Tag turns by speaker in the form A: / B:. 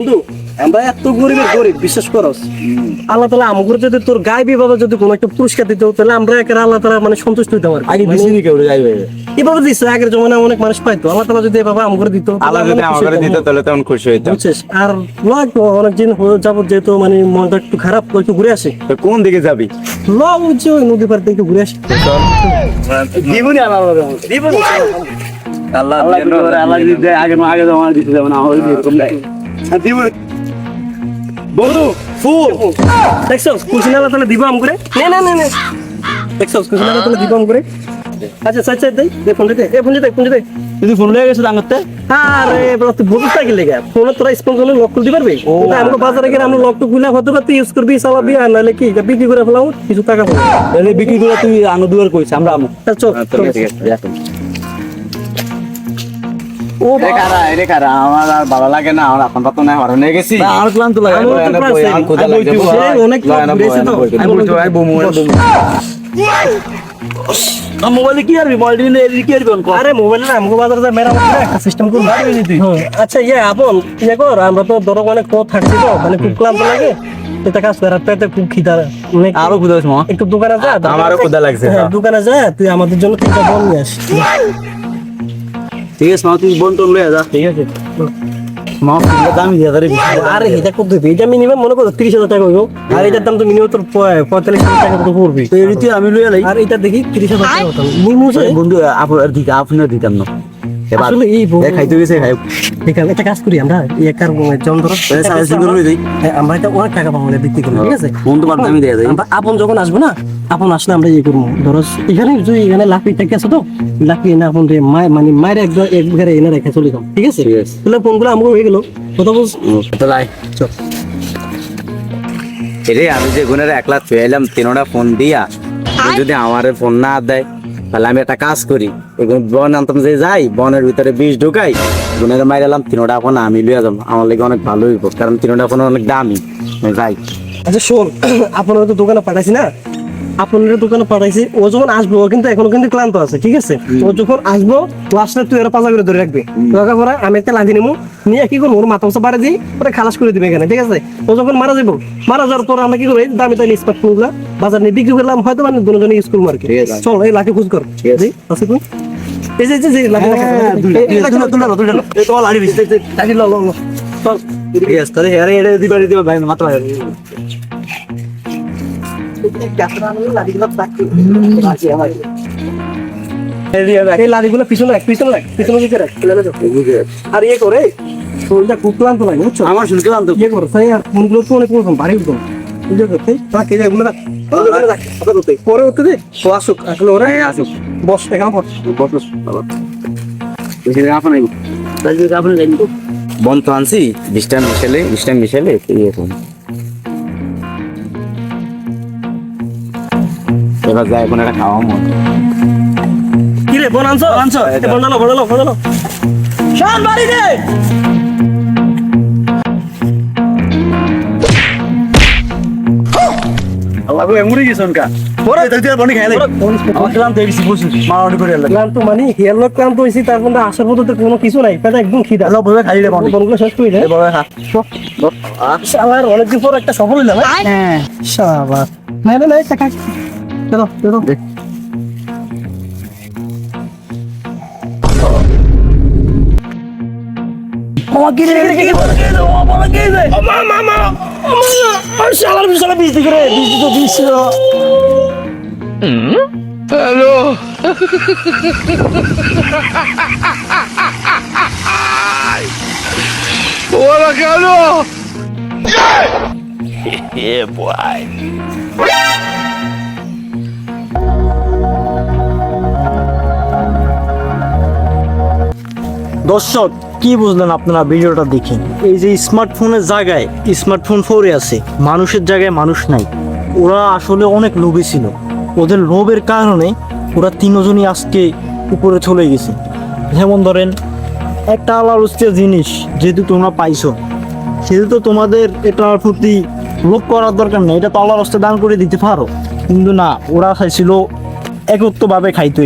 A: বন্ধু আমরা এত গরিব বিশ্বাস করস আল্লাহ তাআলা আমাদের যদি তোর গায়বী বাবা যদি কোনো একটা পুরস্কার দিত তাহলে আমরা একের আল্লাহ তাআলা মানে সন্তুষ্ট হইতে পারবো।
B: আগে দিছিনি কেউ গাইবে
A: এভাবে দিছে আগের জমানায় অনেক মানুষ পাইতো, আল্লাহ তাআলা যদি বাবা আমাদের দিত
B: আল্লাহ যদি আমাকে দিত তাহলে তখন খুশি হইতাম।
A: বুঝছিস? আর লয় অনেক দিন হয়ে যাবত যেহেতু মানে মনটা একটু খারাপ, একটু ঘুরে আসে।
B: তো কোন দিকে যাবি?
A: লয় বুঝছি ওই নদী পাড়তে একটু ঘুরে আসে।
B: জীবনী আল্লাহ জীবন আল্লাহ আল্লাহ যদি আগে আগে জমা দিতে যাবে না হইবে এরকম নাই জীবন বন্ধু ফুল
A: দেখছো কুশিনা আল্লাহ তাআলা দিব আমগরে নে দেখছো কুশিনা আল্লাহ তাআলা দিব আমগরে। আচ্ছা আচ্ছা দে ফোন দে ফোন দে
B: তুই ফোন লয়ে গেছিস আঙ্গতে?
A: আরে বড় তুই বুঝছ কি লাগা ফোনে তোরা স্পন্সর লক করতে পারবি? ওটা আমরা বাজারে গিয়ে আমরা লক তো গুলা হতে পারতে ইউজ করবি চালাবি আর নালে কি বিক্রি করে ফেলাও কিছু টাকা পাবো।
B: তাহলে বিক্রি করে তুই আনো দুয়ার কইছ আমরা আমু
A: চল
B: ঠিক আছে ও রে কারা আমার আর ভালো লাগে না, আমার আপন তো না আর হয়ে গেছি আর ক্লান্ত লাগে আর খোদা লাগে
A: অনেক ঘুরেছে তো
B: আমি বলতে ভাই বমু না মোবাইলে কি আরবি মোবাইল নিয়ে এদিকে কি আরবি কোন
A: আরে মোবাইল না আমগো বাজারে যা মেরা মত একটা সিস্টেম করে বাড়ি দিই তুই। আচ্ছা আপন কর আমরা তো ধরো অনেক পথ থাকছি তো মানে খুব ক্লান্ত লাগে এটা কাজ করে পেটে খুব খিদা
B: আরো খোদা আছে মা
A: একটু দোকানে যা
B: আমারও খোদা লাগছে
A: দোকানে যা তুই আমাদের জন্য তিনটা বন নিয়ে আস।
B: ঠিক আছে মা তুই বন তো লয়ে যা ঠিক আছে মা ফুলের দাম দিয়ে ধরে
A: আরে এটা কত দিবি? এটা মিনিমাম মনে করো 30,000 টাকা হইব আর এটার দাম তো মিনিমাম তোর 45,000 টাকা মতো পড়বে।
B: তো এরিতে আমি লয়ে লাই
A: আর এটা দেখি 30,000 টাকা হতো নিমুছে
B: বন্ধু আপনার দিকে আপনার দিতাম না এবার
A: আসলে এই
B: খাইতে গেছে খাই
A: ঠিক আছে একটা কাজ করি আমরা একার জন ধরো আমরা এটা অনেক টাকা পাবো বিক্রি করবো ঠিক আছে।
B: ফোন তো বাদ আমি দিয়ে দেই
A: আমরা আপন যখন আসবো না আপন আসলে আমরা করবো ধরো এখানে যদি এখানে লাকড়ি থেকে আছে তো লাকড়ি না আপন মানে মায়ের একবার এনে রেখে চলে যাও ঠিক আছে। তাহলে ফোনগুলো আমাকে হয়ে গেল কথা বল
B: তো লাই চল এরে আমি যে গুণের 1 লাখ পেলাম তিনটা ফোন দিয়া যদি আমার ফোন না দেয় তাহলে আমি একটা কাজ করি বন আনতাম যে যাই বনের ভিতরে বিষ ঢুকাই গুণের মাইরালাম তিনটা ফোন আমি লইয়া যাবো আমার লাগে অনেক ভালো হইব কারণ তিনটা ফোন অনেক দামি যাই।
A: আচ্ছা শোন আপনারা তো দোকানে পাঠাইছি না আপনাদের দোকানে পাঠাইছি ও যখন আসবো ও কিন্তু এখনো কিন্তু ক্লান্ত আছে ঠিক আছে। ও যখন আসবো লাস্টে তুই এরা পাজা করে ধরে রাখবি রাখার পরে আমি একটা লাঠি নিবো নিয়ে কি করবো ওর মাথা মাথা বাড়ি দিই ওটা খালাস করে দিবে এখানে ঠিক আছে। ও যখন মারা যাবো মারা যাওয়ার পর আমরা কি করি দামি দামি স্মার্টফোন গুলা বাজার নিয়ে বিক্রি করলাম হয়তো মানে দুজনে ইউজ করবো আর কি। চল এই লাঠি খুঁজ কর আছে কোন এই যে লাঠি
B: তোমার লাড়ি বিষ
A: লাঠি ল চল
B: ঠিক আছে তাহলে আরে এটা দিবারে দিবা ভাই মাত্র
A: এই লাঠিগুলো পিছনে রাখ দিকে রাখ আর করে শরীরটা খুব ক্লান্ত লাগে বুঝছো।
B: আমার শুনতে জানতো
A: করো তাই আর ফোনগুলো তো অনেক রকম ভারী হতো পরে উঠতে দে ও আসুক আসলে ওরা
B: আসুক
A: বস এখানে বস
B: বন তো আনছি ডিস্টান মিশেলে এবার যাই এখন একটা খাওয়া মন
A: কি রে বোন আনছো বনালো শান বাড়ি দে
B: আল্লাহ গো এমুরি গেছন কা পরে তুই আর বনি খাইলে আমার ক্লান্ত হয়ে গেছি বসে মারামারি করে আল্লাহ
A: ক্লান্ত মানে হেয়ার লক ক্লান্ত হইছি তার মধ্যে আসার মতো তো কোনো কিছু নাই পেটে একদম খিদা
B: আল্লাহ বলে খাইলে
A: বনগুলো শেষ করে দে
B: বাবা হ্যাঁ
A: আমার অনেকদিন পর একটা সফল হইলাম হ্যাঁ শাবাশ না টাকা চলো
C: হ্যালো ওরা কেন বয়
D: দর্শক কি বুঝলেন আপনারা ভিডিওটা দেখে? এই যে স্মার্টফোনের জায়গায় স্মার্টফোন 4 আছে, মানুষের জায়গায় মানুষ নাই। ওরা আসলে অনেক লোভী ছিল, ওদের লোভের কারণে ওরা তিনজনই আজকে উপরে চলে গেছে। যেমন ধরেন একটা আলাদা জিনিস যেহেতু তোমরা পাইছো সেহেতু তো তোমাদের এটার প্রতি লোভ করার দরকার নেই, এটা তো আল্লাহর রাস্তায় দান করে দিতে পারো, কিন্তু না, ওরা চাইছিল একত্রভাবে খাইতো।